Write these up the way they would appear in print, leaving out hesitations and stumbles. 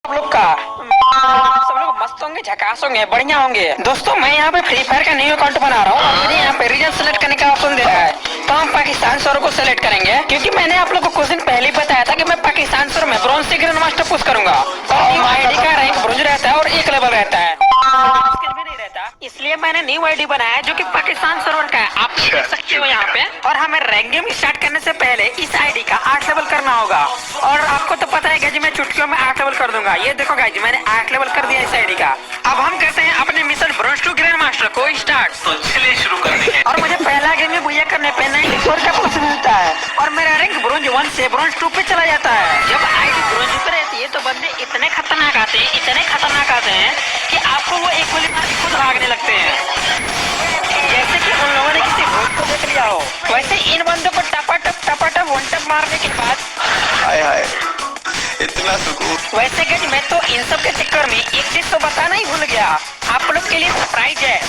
आप लोग का सब लोग मस्त होंगे, झकास होंगे, बढ़िया होंगे। दोस्तों मैं यहाँ पे फ्री फायर का न्यू अकाउंट बना रहा हूँ और मुझे यहाँ पे रीजन सेलेक्ट करने का ऑप्शन दे रहा है। तो हम पाकिस्तान सर को सेलेक्ट करेंगे क्योंकि मैंने आप लोग को कुछ दिन पहले ही बताया था कि मैं पाकिस्तान सर में ब्रॉन्ज से ग्रैंड मास्टर पुश करूंगा और न्यू आईडी का रैंक ब्रॉन्ज रहता है और 1 लेवल रहता है, स्किल भी नहीं रहता। इसलिए मैंने न्यू आईडी बनाया जो कि पाकिस्तान सर्वर का है, आप देख सकते हो यहाँ पे। और हमें रैंक गेम स्टार्ट करने से पहले इस आईडी का 8 लेवल करना होगा और आपको तो पता है गाइज मैं चुटकियों में 8 लेवल कर दूंगा। ये देखो गाइज मैंने 8 लेवल कर दिया इस आईडी का। अब हम करते हैं अपने mission bronze to grand master को स्टार्ट। तो चलिए शुरू करते हैं। और मुझे पहला गेम में बुया करने पे 94 का प्लस मिलता है और मेरा रैंक ब्रॉन्ज 1 से ब्रॉन्ज 2 पे चला जाता है। जब आईडी ब्रॉन्ज पे रहती है तो बंदे इतने खतरनाक आते हैं कि आपको वो एक गोली मार के खुद भागने लगते हैं, जैसे कि उन लोगों ने किसी भूत को देख लिया हो। वैसे इन बंदों को टपाटप वन टप मारने के बाद हाय हाय इतना सुकून। वैसे कि मैं तो इन सब के चक्कर में एक चीज तो बताना ही भूल गया, आप लोग के लिए सरप्राइज है।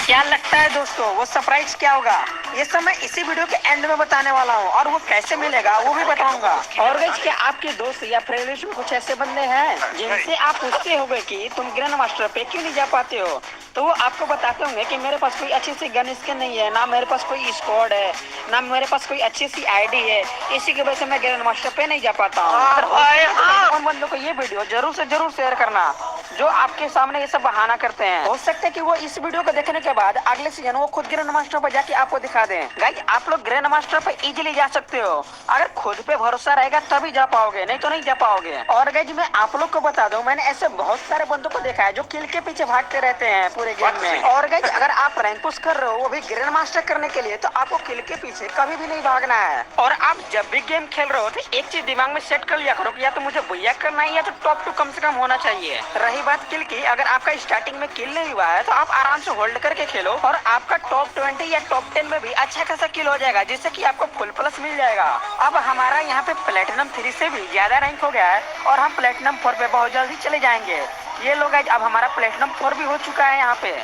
क्या लगता है दोस्तों वो सरप्राइज क्या होगा? ये सब मैं इसी वीडियो के एंड में बताने वाला हूँ और वो कैसे मिलेगा वो भी बताऊंगा। और गाइस क्या आपके दोस्त या फ्रेंड्स में कुछ ऐसे बंदे हैं जिनसे आप पूछते होंगे कि तुम ग्रैंड मास्टर पे क्यों नहीं जा पाते हो, तो वो आपको बताते होंगे कि मेरे पास कोई अच्छी सी गन स्किन नहीं है, ना मेरे पास कोई स्क्वाड है, ना मेरे पास कोई अच्छी सी आईडी है, इसी की वजह से मैं ग्रैंड मास्टर पे नहीं जा पाता हूँ। उन बंदों को ये वीडियो जरूर से जरूर शेयर करना जो आपके सामने ये सब बहाना करते हैं। हो सकता है कि वो इस वीडियो को देखने के बाद अगले सीजन वो खुद ग्रैंड मास्टर पर जाके आपको दिखा दें। गाइस आप लोग ग्रैंड मास्टर पर इजीली जा सकते हो, अगर खुद पे भरोसा रहेगा तभी जा पाओगे, नहीं तो नहीं जा पाओगे। और गाइस मैं आप लोग को बता दूं, मैंने ऐसे बहुत सारे बंदों को देखा है जो किल के पीछे भागते रहते हैं पूरे गेम में। और गाइस अगर आप रैंक पुश कर रहे हो वो भी ग्रैंड मास्टर करने के लिए, तो आपको किल के पीछे कभी भी नहीं भागना है। और आप जब भी गेम खेल रहे हो तो एक चीज दिमाग में सेट कर लिया करो कि या तो मुझे बुया करना है या तो टॉप 2 कम से कम होना चाहिए। रही बात किल की, अगर आपका स्टार्टिंग में किल नहीं हुआ है तो आप आराम से होल्ड करके खेलो और आपका टॉप 20 या टॉप 10 में भी अच्छा खासा किल हो जाएगा, जिससे कि आपको फुल प्लस मिल जाएगा। अब हमारा यहाँ पे प्लेटिनम 3 से भी ज्यादा रैंक हो गया है और हम प्लेटिनम 4 पे बहुत जल्दी चले जाएंगे। ये लोग अब हमारा प्लेटिनम 4 भी हो चुका है यहाँ पे।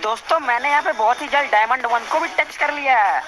दोस्तों मैंने यहाँ पे बहुत ही जल्द डायमंड 1 को भी टच कर लिया है।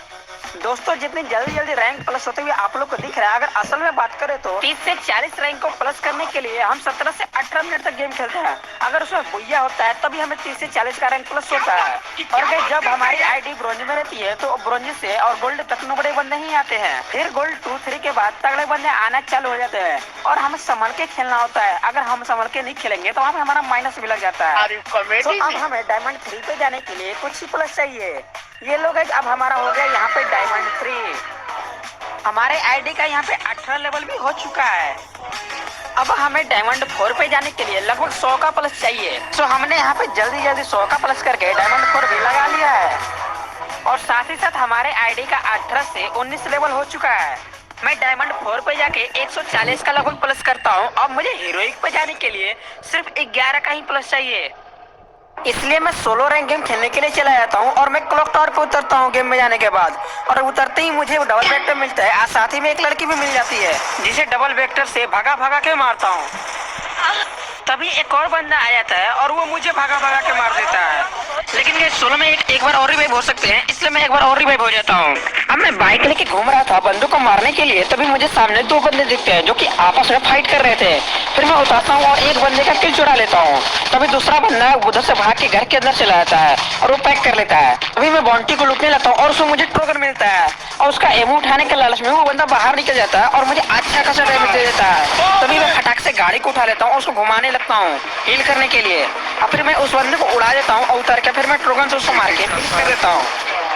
दोस्तों जितनी जल्दी रैंक प्लस होते हुए आप लोग को दिख रहा है, अगर असल में बात करें तो 30 से 40 रैंक को प्लस करने के लिए हम 17 से 18 मिनट तक गेम खेलते हैं। अगर उसमें बुया होता है तभी हमें 30 से 40 का रैंक प्लस होता है। और गाइस जब हमारी आईडी ब्रॉन्ज में रहती है तो ब्रॉन्ज से और गोल्ड तक बड़े बंदे ही आते हैं, फिर गोल्ड 2, 3 के बाद तगड़े बंदे आना चालू हो जाते हैं और हमें संभल के खेलना होता है। अगर हम संभल के नहीं खेलेंगे तो हमारा माइनस भी लग जाता है। तो अब हमें डायमंड 3 पे जाने के लिए कुछ ही प्लस चाहिए। ये लोग अब हमारा हो गया यहाँ पे डायमंड 3। हमारे आईडी का यहाँ पे 18 लेवल भी हो चुका है। अब हमें डायमंड 4 पे जाने के लिए लगभग 100 का प्लस चाहिए। तो हमने यहाँ पे जल्दी 100 का प्लस करके डायमंड 4 भी लगा लिया है और साथ ही साथ हमारे आईडी का 18 से 19 लेवल हो चुका है। मैं डायमंड 4 पे जाके 140 का लगभग प्लस करता हूँ। अब मुझे हीरोइक पे जाने के लिए सिर्फ 11 का ही प्लस चाहिए, इसलिए मैं सोलो रैंक गेम खेलने के लिए चला जाता हूँ और मैं क्लॉक टावर पे उतरता हूँ गेम में जाने के बाद। और उतरते ही मुझे डबल वेक्टर मिलता है और साथ ही में एक लड़की भी मिल जाती है जिसे डबल वेक्टर से भगा के मारता हूँ। तभी एक और बंदा आ जाता है और वो मुझे भगा के मार देता है। लेकिन ये सोलो में एक बार और रिवाइव हो सकते हैं, इसलिए मैं एक बार और रिवाइव हो जाता हूँ। अब मैं बाइक लेके घूम रहा था बंदों को मारने के लिए, तभी मुझे सामने 2 बंदे दिखते हैं जो कि आपस में फाइट कर रहे थे। फिर मैं उतारता हूँ और एक बंदे का किल चुरा लेता हूँ। तभी दूसरा बंदा उधर से भाग के घर के अंदर चला जाता है और वो पैक कर लेता है। अभी मैं बाउंटी को लूटने लगता हूँ और उसमें मुझे टोकन मिलता है और उसका एमो उठाने के लालच में वो बंदा बाहर निकल जाता है और मुझे अच्छा खासा डैमेज दे देता है। तभी मैं फटाक से गाड़ी को उठा लेता हूँ और उसको घुमाने लगता हूँ हील करने के लिए। और फिर मैं उस बंदे को उड़ा देता हूँ और उतर के फिर मैं ट्रोगन से उसको मार के कर देता हूँ।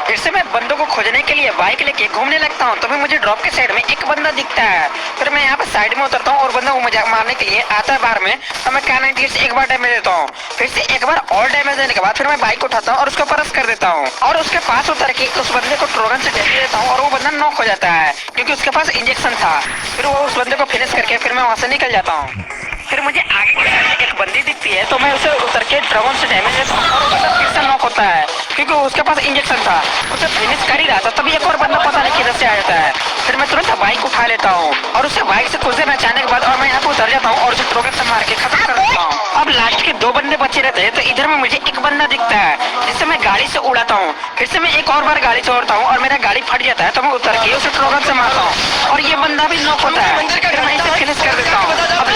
फिर से मैं बंदों को खोजने के लिए बाइक लेके घूमने लगता हूँ। तभी मुझे ड्रॉप के साइड में एक बंदा दिखता है। फिर मैं यहाँ पे साइड में उतरता हूँ और बंदा को मजाक मारने के लिए आता है बाहर में, तो मैं K98 से एक बार डैमेज देता हूँ। फिर से एक बार और डैमेज देने के बाद फिर मैं बाइक उठाता हूँ और उसको परस कर देता हूँ और उसके पास उतर के उस बंदे को ट्रोगन से डैमेज देता हूँ और वो बंदा नॉक हो जाता है क्योंकि उसके पास इंजेक्शन था। फिर वो उस बंदे को फिनिश करके फिर मैं वहाँ से निकल जाता हूँ। फिर मुझे आगे की साइड में एक बंदी दिखती है तो मैं उसे उतर के ड्रैगन से डैमेज देता हूँ और बंदा फिर से नॉक होता है क्योंकि उसके पास इंजेक्शन था। उसे फिनिश कर ही रहा था तभी एक और बंदा पता नहीं किधर से आ जाता है। फिर मैं तुरंत बाइक उठा लेता हूँ और उसे बाइक से कुछ देर नचाने के बाद और मैं यहाँ पे उतर जाता हूँ और उसे ट्रोगन से मार के खत्म कर देता हूँ। अब लास्ट के 2 बंदे बचे रहते हैं तो इधर में मुझे एक बंदा दिखता है जिससे मैं गाड़ी से उड़ाता हूँ। फिर से मैं एक और बार गाड़ी से उड़ता हूँ और मेरा गाड़ी फट जाता है तो मैं उतर के उसे ट्रोगन से मारता हूँ और ये बंदा भी नॉक होता है। फिर मैं इसे फिनिश कर देता हूँ। अब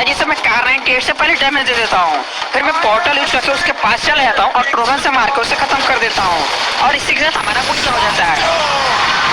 है जिसे मैं कार 98 से पहले डैमेज दे देता हूँ। फिर मैं पोर्टल यूज करके उसके पास चला जाता हूँ और ट्रोगन से मार के उसे खत्म कर देता हूँ और इसी के साथ हमारा कुछ हो जाता है।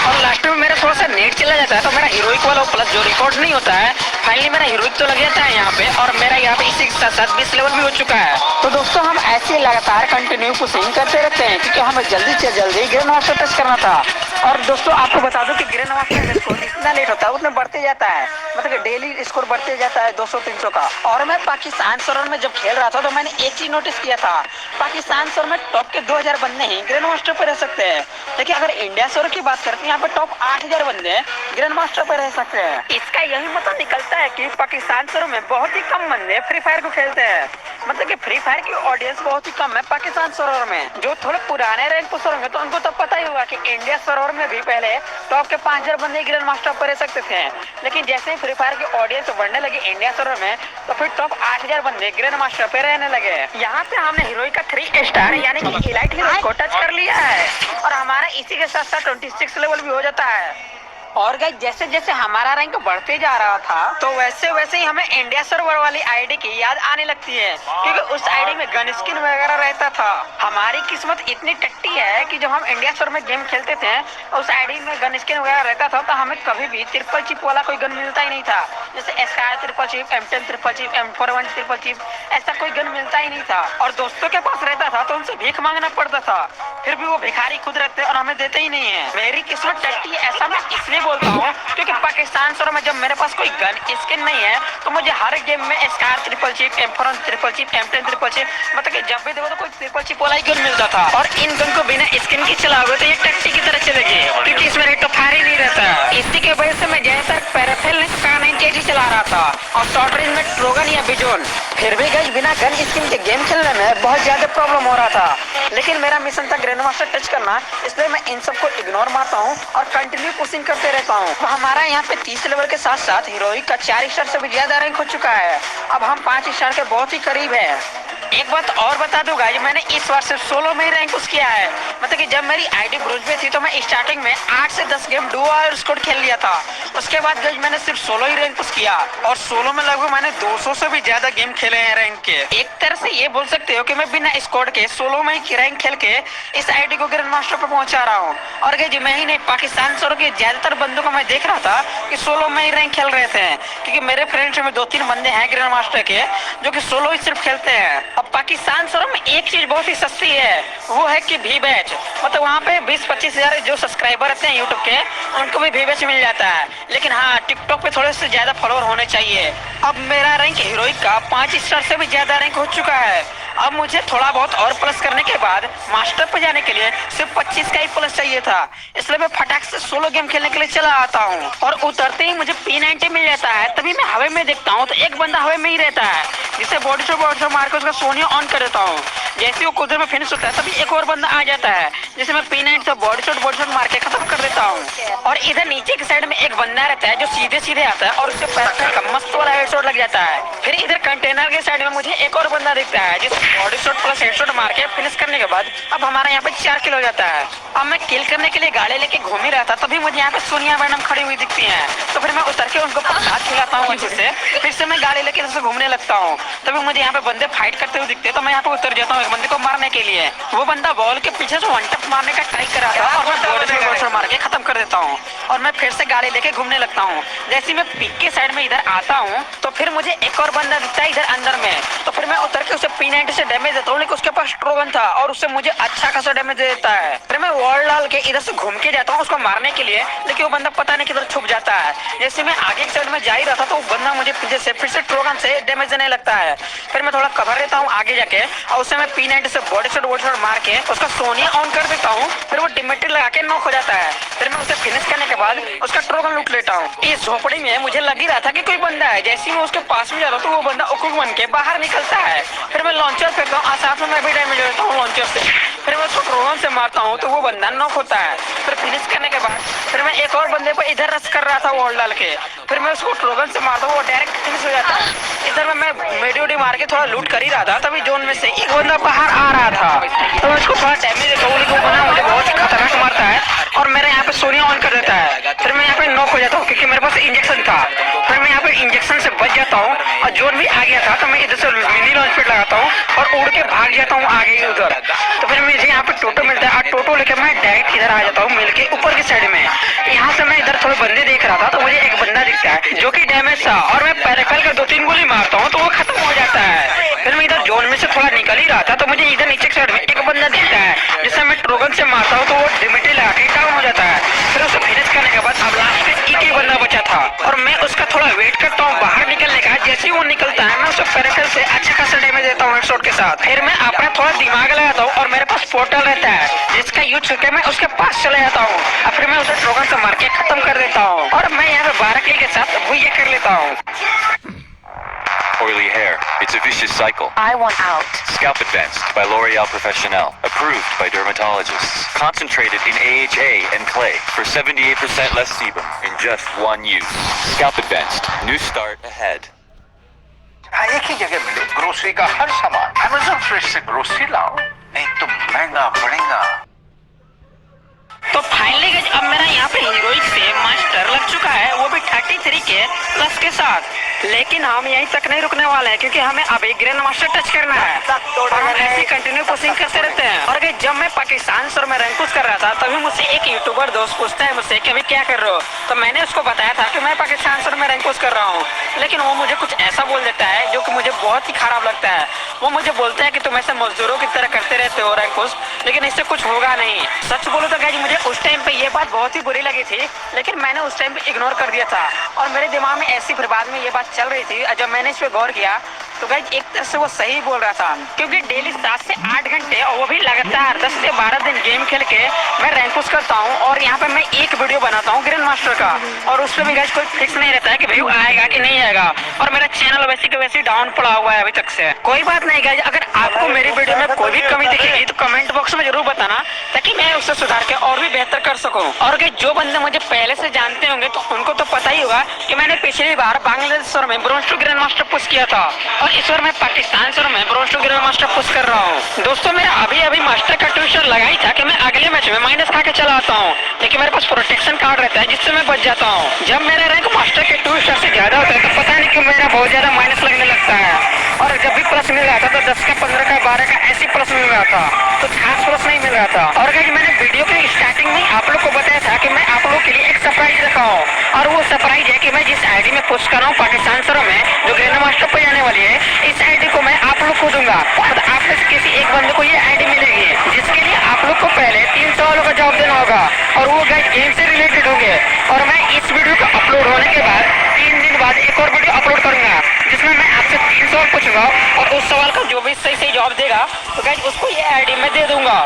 और लास्ट में मेरा थोड़ा सा नेट चला जाता है तो मेरा हीरोइक वाला प्लस जो रिकॉर्ड नहीं होता है, फाइनली मेरा हीरोइक तो लग जाता है यहाँ पे और मेरा यहाँ पे इसी के साथ 20 लेवल भी हो चुका है। तो दोस्तों हम ऐसे लगातार कंटिन्यू पुशिंग करते रहते हैं क्योंकि हमें जल्दी से जल्दी ग्रैंड मास्टर टच करना था। और दोस्तों आपको बता दूं कि ग्रैंड मास्टर स्कोर जितना लेट होता है उतना बढ़ते जाता है, मतलब डेली स्कोर बढ़ते जाता है 200-300 का। और मैं पाकिस्तान सर्वर में जब खेल रहा था तो मैंने एक चीज नोटिस किया था, पाकिस्तान सर्वर में टॉप के 2000 बंदे ही ग्रैंड मास्टर पे रह सकते हैं, लेकिन अगर इंडिया सर्वर की बात करते हैं यहाँ पे टॉप 8000 बंदे ग्रैंड मास्टर पे रह सकते हैं। इसका यही मतलब निकलता है कि पाकिस्तान सर्वर में बहुत ही कम बंदे फ्री फायर को खेलते हैं, मतलब कि फ्री फायर की ऑडियंस बहुत ही कम है पाकिस्तान सर्वर में। जो थोड़े पुराने रैंक पर होंगे तो उनको तो पता ही होगा कि इंडिया सर्वर में भी पहले टॉप के 5000 बंदे ग्रैंड मास्टर पर रह सकते थे, लेकिन जैसे ही फ्री फायर की ऑडियंस बढ़ने लगी इंडिया सर्वर में तो फिर टॉप 8000 बंदे ग्रैंड मास्टर पे रहने लगे। यहाँ पे हमने हीरोइक का 3 स्टार यानी कि इलाइट हीरो को टच कर लिया है और हमारा इसी के साथ साथ 26 लेवल भी हो जाता है। और गाइस जैसे जैसे हमारा रैंक बढ़ते जा रहा था तो वैसे वैसे ही हमें इंडिया सर्वर वाली आईडी की याद आने लगती है, क्योंकि उस आईडी में गन स्किन वगैरह रहता था। हमारी किस्मत इतनी टट्टी है कि जब हम इंडिया सर्वर में गेम खेलते थे उस आईडी में गन स्किन वगैरह रहता था तो हमें कभी भी ट्रिपल चिप वाला कोई गन मिलता ही नहीं था, जैसे SR triple chip, M10 triple chip, M41 triple chip, ऐसा कोई गन मिलता ही नहीं था। और दोस्तों के पास रहता था तो उनसे भीख मांगना पड़ता था, फिर भी वो भिखारी खुद रहते और हमें देते ही नहीं है। मेरी किस्मत टट्टी है ऐसा मैं इसलिए बोलता हूँ क्योंकि पाकिस्तान सर्वर में जब मेरे पास कोई गन स्किन नहीं है तो मुझे हर गेम में scar triple chip, M41 triple chip, M10 triple chip, मतलब कि जब भी देखो तो कोई ट्रिपल चिप वाला ही गन मिलता था। और इन गन को बिना स्किन की चलाओगे तो ये टट्टी की तरह चलेगी क्योंकि इसमें रेट ऑफ फायर ही नहीं रहता। इसी की वजह से मैं ज्यादातर पैराफेल कार 98 चला रहा था और शॉर्ट रेंज में ट्रोगन या बिजोन। फिर भी गाइस बिना गन स्किन के गेम खेलने में बहुत ज्यादा प्रॉब्लम हो रहा था, लेकिन मेरा मिशन था ग्रैंड मास्टर टच करना, इसलिए मैं इन सबको इग्नोर मारता हूँ और कंटिन्यू पुशिंग करते रहता हूँ। तो हमारा यहाँ पे 30 लेवल के साथ साथ हीरोइक का 4 स्टार से भी ज्यादा रैंक हो चुका है, अब हम 5 स्टार के बहुत ही करीब है। एक बात और बता दूं गाइस, मैंने इस बार सिर्फ सोलो में ही रैंक पुश किया है, मतलब कि जब मेरी आईडी ब्रोंज पे थी तो मैं स्टार्टिंग में 8 से 10 गेम डुओ और स्क्वाड खेल लिया था, उसके बाद गाइस मैंने सिर्फ सोलो ही रैंक पुश किया और सोलो में लगभग मैंने 200 से भी ज्यादा गेम खेले हैं रैंक के। एक तरह से ये बोल सकते हो कि मैं बिना स्क्वाड के सोलो में ही रैंक खेल के इस आईडी को ग्रैंड मास्टर पे पहुंचा रहा हूँ। और गाइस मैं ही नहीं, पाकिस्तान सर्वर के ज्यादातर बंदों को मैं देख रहा था कि सोलो में ही रैंक खेल रहे थे, क्योंकि मेरे फ्रेंड्स में 2-3 बंदे हैं ग्रैंड मास्टर के जो कि सोलो ही सिर्फ खेलते हैं। अब पाकिस्तान सर्वर में एक चीज बहुत ही सस्ती है, वो है कि वी बैच, मतलब वहाँ पे 20-25 हजार जो सब्सक्राइबर रहते हैं यूट्यूब के उनको भी वी बैच मिल जाता है, लेकिन हाँ टिकटॉक पे थोड़े से ज्यादा फॉलोअर होने चाहिए। अब मेरा रैंक हीरोइक का 5 स्टार से भी ज्यादा रैंक हो चुका है, अब मुझे थोड़ा बहुत और प्लस करने के बाद मास्टर पे जाने के लिए सिर्फ 25 का ही प्लस चाहिए था, इसलिए मैं फटाक से सोलो गेम खेलने के लिए चला आता हूँ। और उतरते ही मुझे P90 मिल जाता है, तभी मैं हवा में देखता हूँ तो एक बंदा हवा में ही रहता है, जिसे बॉडी शॉट मार के उसका सोनिया ऑन कर देता हूँ। जैसे वो कुदर में फिनिश होता है तभी एक और बंदा आ जाता है, जिसे मैं P90 से बॉडी शॉट मार के खत्म कर देता हूँ। और इधर नीचे की साइड में एक बंदा रहता है जो सीधे सीधे आता है और उसके पैर का मस्त वाला हेडशॉट लग जाता है। फिर इधर कंटेनर के साइड में मुझे एक और बंदा दिखता है जिसे बॉडी शॉट प्लस हेडशॉट मार के फिनिश करने के बाद अब हमारा यहाँ पे 4 किल हो जाता है। अब मैं किल करने के लिए गाड़ी लेके घूम ही रहा था तभी मुझे यहाँ पे सोनिया मैडम खड़ी हुई दिखती हैं, तो फिर मैं उतर के उनको हाथ खिलाता हूँ पीछे से, फिर से मैं गाड़ी लेके इधर से घूमने लगता हूँ। तभी मुझे यहाँ पे बंदे फाइट करते हुए दिखते हैं तो मैं यहाँ पे उतर जाता हूँ एक बंदे को मारने के लिए। वो बंदा बॉल के पीछे से वन टप मारने का ट्राई कर रहा था और मैं बॉडी शॉट मार के खत्म कर देता हूँ और मैं फिर से गाड़ी लेके घूमने लगता हूँ। जैसे मैं पीक के साइड में इधर आता हूँ तो फिर मुझे एक और बंदा दिखता है इधर अंदर में, तो फिर मैं उतर के उसे P90 से डैमेज देता हूँ, लेकिन उसके पास ट्रोगन था और उससे मुझे अच्छा खासा डैमेज दे देता है। फिर मैं वॉल डाल के इधर से घूम के जाता हूँ उसको मारने के लिए, लेकिन वो बंदा पता नहीं किधर छुप जाता है। जैसे मैं आगे की साइड में जा ही रहा था तो वो बंदा मुझे पीछे से फिर से ट्रोगन से डैमेज देने लगता है। फिर मैं थोड़ा कवर लेता हूँ आगे जाके और उससे मैं P90 से बॉडी शॉट मार के उसका सोनिया ऑन कर देता हूँ, फिर वो डिमेट्री लगा के नॉक हो जाता है। फिर मैं उसे फिनिश करने के बाद उसका ट्रोगन लूट लेता हूँ। इस झोपड़ी में मुझे लग ही रहा था कि कोई बंदा है, जैसे मैं उसके पास में जा रहा हूँ तो वो बंदा उकुक बन के बाहर निकलता है। फिर मैं लॉन्चर फेंकता हूँ, साथ में मैं भी डैमेज देता हूँ लॉन्चर से। फिर मैं उसको ट्रोगन से मारता हूँ तो वो बंदा नॉक होता है। फिर फिनिश करने के बाद फिर मैं एक और बंदे को इधर रश कर रहा था वॉल डाल के, फिर मैं उसको ट्रोगन से मारता हूँ, वो डायरेक्ट फिनिश हो जाता है। इधर मैं मेडी मार के थोड़ा लूट कर ही रहा था तभी जोन में से एक बंदा बाहर आ रहा था, तो मैं उसको थोड़ा डैमेज देता हूँ, लेकिन वो बंदा मुझे बहुत ही खतरनाक मारता है और मेरा यहाँ पे सोनिया ऑन कर देता है। फिर मैं यहाँ पे नॉक हो जाता हूँ क्योंकि मेरे पास इंजेक्शन था। फिर मैं यहाँ पे इंजेक्शन से बच जाता हूँ और जोन भी आ गया था तो मैं इधर से मिनी लॉन्च पैड लगाता हूँ और उड़ के भाग जाता हूँ आगे ही उधर। तो फिर मुझे यहाँ पे टोटो मिलता है और टोटो लेके मैं डायरेक्ट इधर आ जाता हूँ मिल के ऊपर की साइड में। यहाँ से मैं इधर थोड़े बंदे देख रहा था तो मुझे एक बंदा दिखता है जो कि डैमेज था और मैं पैराकल कर 2-3 गोली मारता हूँ तो वो खत्म हो जाता है। फिर मैं इधर जोन में से थोड़ा निकल ही रहा था तो मुझे इधर नीचे साइड में एक बंदा दिखता है जिससे मैं ट्रोगन से मारता हूँ तो वो डिमिटी लगा के डाउन हो जाता है। फिर उसे फिनिश करने के बाद अब लास्ट में एक ही बंदा बचा था और मैं उसका थोड़ा वेट करता हूँ बाहर निकलने का। जैसे ही वो निकलता है मैं उसे पैराकल से अच्छा खासा डैमेज देता हूँ हेडशॉट के साथ। फिर मैं अपना थोड़ा दिमाग लगाता हूँ और मेरे पास पोर्टल रहता है जिसका यूज करके मैं उसके पास चले जाता हूँ और फिर मैं उसे ट्रोगन से मार के खत्म कर देता हूँ और मैं यहाँ पे 12 किल के साथ भुइया कर लेता हूँ। Oily hair. It's a vicious cycle. I want out. Scalp Advanced by L'Oreal Professionnel. Approved by dermatologists. Concentrated in AHA and clay for 78% less sebum in just one use. Scalp Advanced. New start ahead. एक ही जगह मिले grocery का हर सामान। Amazon fresh से grocery लाओ, नहीं तो महंगा पड़ेगा। तो फाइनली गाइस अब मेरा यहाँ पे हीरोइक से मास्टर लग चुका है, वो भी 33 के प्लस के साथ। लेकिन हम यहीं तक नहीं रुकने वाले हैं क्योंकि हमें अभी ग्रैंड मास्टर टच करना है और हम ऐसे कंटिन्यू पुशिंग करते रहते हैं। और गाइस जब मैं पाकिस्तान सर में रैंक पुश कर रहा था तभी मुझसे एक यूट्यूबर दोस्त पूछता है मुझसे कि अभी क्या कर रहे हो, तो मैंने उसको बताया था कि मैं पाकिस्तान सर में रैंक पुश कर रहा हूँ। लेकिन वो मुझे कुछ ऐसा बोल देता है जो कि मुझे बहुत ही खराब लगता है। वो मुझे बोलता है कि तुम ऐसे मजदूरों की तरह करते रहते हो रैंक पुश, लेकिन इससे कुछ होगा नहीं। सच बोलो तो गाइस मुझे उस टाइम पे ये बात बहुत ही बुरी लगी थी, लेकिन मैंने उस टाइम पे इग्नोर कर दिया था और मेरे दिमाग में ऐसी फिर बाद में ये बात चल रही थी। जब मैंने इस पे गौर किया तो गाइस एक तरह से वो सही बोल रहा था क्योंकि डेली 7 से 8 घंटे और वो भी लगातार 10 से 12 दिन गेम खेल के मैं रैंक पुश करता हूँ और यहाँ पे मैं एक वीडियो बनाता हूँ ग्रैंड मास्टर का और उस पर भी गाइस कोई फिक्स नहीं रहता है कि व्यू आएगा कि नहीं आएगा और मेरा चैनल वैसे के वैसे डाउन पड़ा हुआ है अभी तक से। कोई बात नहीं गाइस, अगर आपको मेरी वीडियो में कोई भी कमी दिखेगी तो कमेंट बॉक्स में जरूर बताना ताकि मैं उससे सुधार के और भी बेहतर कर सकूँ। और गाइस जो बंदे मुझे पहले से जानते होंगे तो उनको तो पता ही होगा कि मैंने पिछली बार बांग्लादेश में bronze to grand master push किया था और इस बार मैं पाकिस्तान सर में bronze to grand master push कर रहा हूँ। दोस्तों मेरा अभी मास्टर का ट्यूशन लगाई था कि मैं अगले मैच में माइनस खा के चला आता हूँ, लेकिन मेरे पास प्रोटेक्शन कार्ड रहता है जिससे मैं बच जाता हूँ। जब मेरा रैंक मास्टर के 2 स्टार से ज्यादा होता है तो पता नहीं क्यों मेरा बहुत ज्यादा माइनस लगने लगता है और जब भी प्लस मिल रहा था तो 10 का 15 का 12 का ऐसी प्लस मिल रहा था, तो खास प्लस नहीं मिल रहा था। और गाइस मैंने वीडियो के स्टार्टिंग में आप लोग को बताया था कि मैं आप लोगों के लिए एक सरप्राइज रखा हूँ और वो सरप्राइज है कि मैं जिस आईडी में पुश कर रहा हूँ पाकिस्तान सर में जो ग्रैंड मास्टर पे जाने वाली है, इस आईडी को मैं आप लोग को दूंगा और आप में से किसी एक बंदे को ये आईडी मिलेगी जिसके लिए आप लोग को पहले 3 सवालों का जवाब देना होगा और वो गाइस गेम से रिलेटेड होंगे। और मैं इस वीडियो का अपलोड होने के बाद 3 दिन बाद एक और वीडियो अपलोड करूंगा जिसमें मैं आपसे 3 सवाल पूछूंगा और उस सवाल का जो भी सही जवाब देगा तो गाइस उसको ये आईडी में दे दूंगा।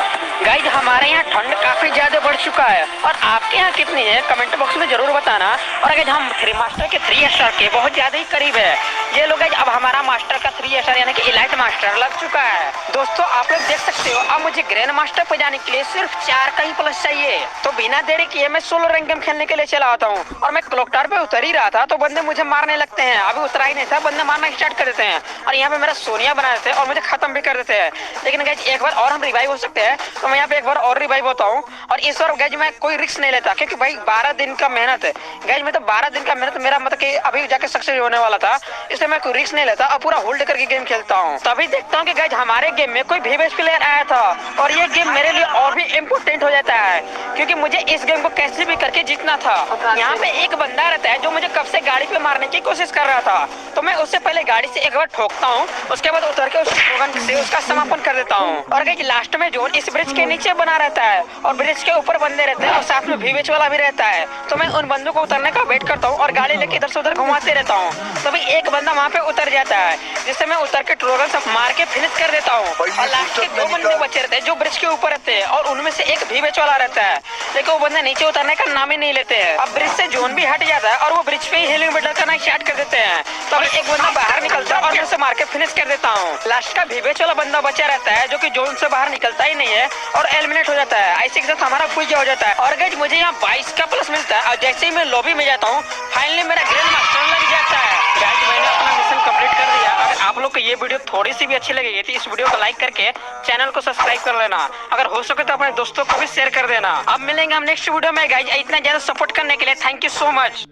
गाइस हमारे यहाँ ठंड काफी ज्यादा बढ़ चुका है और आपके यहाँ कितनी है कमेंट बॉक्स में जरूर बताना। और अगर हम 3 मास्टर के 3 स्टार के बहुत ज्यादा ही करीब है ये लोग। अब हमारा मास्टर का 3 स्टार यानी कि इलाइट मास्टर लग चुका है। दोस्तों आप लोग देख सकते हो अब मुझे ग्रैंड मास्टर पे जाने के लिए सिर्फ 4 का ही प्लस चाहिए। तो बिना देरी किए मैं सोलो रैंक गेम खेलने के लिए चला आता हूँ और मैं क्लॉक टावर पे उतर ही रहा था तो बंदे मुझे मारने लगते हैं। अभी उतरा ही नहीं था बंदे मारना स्टार्ट कर देते हैं और यहाँ पे मेरा सोनिया बना देते हैं और मुझे खत्म भी कर देते हैं। लेकिन गाइस एक बार और हम रिवाइव हो सकते हैं तो मैं यहाँ पे एक बार और रिवाइव होता हूँ और इस बार गाइस मैं कोई रिस्क नहीं लेता क्योंकि भाई 12 दिन का मेहनत है गाइस। मैं तो 12 दिन का मेहनत मेरा मतलब कि अभी जाके सक्सेस होने वाला था, इसलिए मैं कोई रिस्क नहीं लेता और पूरा होल्ड करके गेम खेलता हूँ। तभी देखता हूँ कि गाइस हमारे गेम में कोई VBS प्लेयर आया था और ये गेम मेरे लिए और भी इम्पोर्टेंट हो जाता है क्योंकि मुझे इस गेम को कैसे भी करके जीतना था। यहाँ पे एक बंदा रहता है जो मुझे कब से गाड़ी पे मारने की कोशिश कर रहा था तो मैं उससे पहले गाड़ी से एक बार ठोकता हूँ, उसके बाद उतर के उसका समापन कर देता हूँ। और गाइस लास्ट में जोन इस ब्रिज के नीचे बना रहता है और ब्रिज के ऊपर बंदे रहते हैं और साथ में VBS वाला भी रहता है तो मैं उन बंदों को उतरने का वेट करता हूँ और गाड़ी लेके इधर से उधर घुमाते रहता हूँ। तभी एक बंदा वहाँ पे उतर जाता है जिससे मैं उतर के ट्रोगन से मार के फिनिश कर देता हूँ और लास्ट के 2 बंदे बचे रहते हैं जो ब्रिज के ऊपर रहते हैं और उनमें से एक VBS वाला रहता है लेकिन वो बंदे नीचे उतरने का नाम ही नहीं लेते हैं। अब ब्रिज से जोन भी हट जाता है और वो ब्रिज पे ही हीलिंग बैटल करना स्टार्ट कर देते हैं। तो अभी एक बंदा बाहर निकलता है और मैं उसे मार के फिनिश कर देता हूँ। लास्ट का VBS वाला बंदा बचा रहता है जो कि जोन से बाहर निकलता ही नहीं है और एलिमिनेट हो जाता है। ऐसे के साथ हमारा पूजा हो जाता है और गाइस मुझे यहाँ 22 का प्लस मिलता है और जैसे ही मैं लॉबी में जाता हूँ फाइनली मेरा ग्रैंड मास्टर लग जाता है। गाइस मैंने अपना मिशन कंप्लीट कर दिया। अगर आप लोग को ये वीडियो थोड़ी सी भी अच्छी लगेगी तो इस वीडियो को लाइक करके चैनल को सब्सक्राइब कर लेना। अगर हो सके तो अपने दोस्तों को भी शेयर कर देना। अब मिलेंगे हम नेक्स्ट वीडियो में गाइज। इतना ज्यादा सपोर्ट करने के लिए थैंक यू सो मच।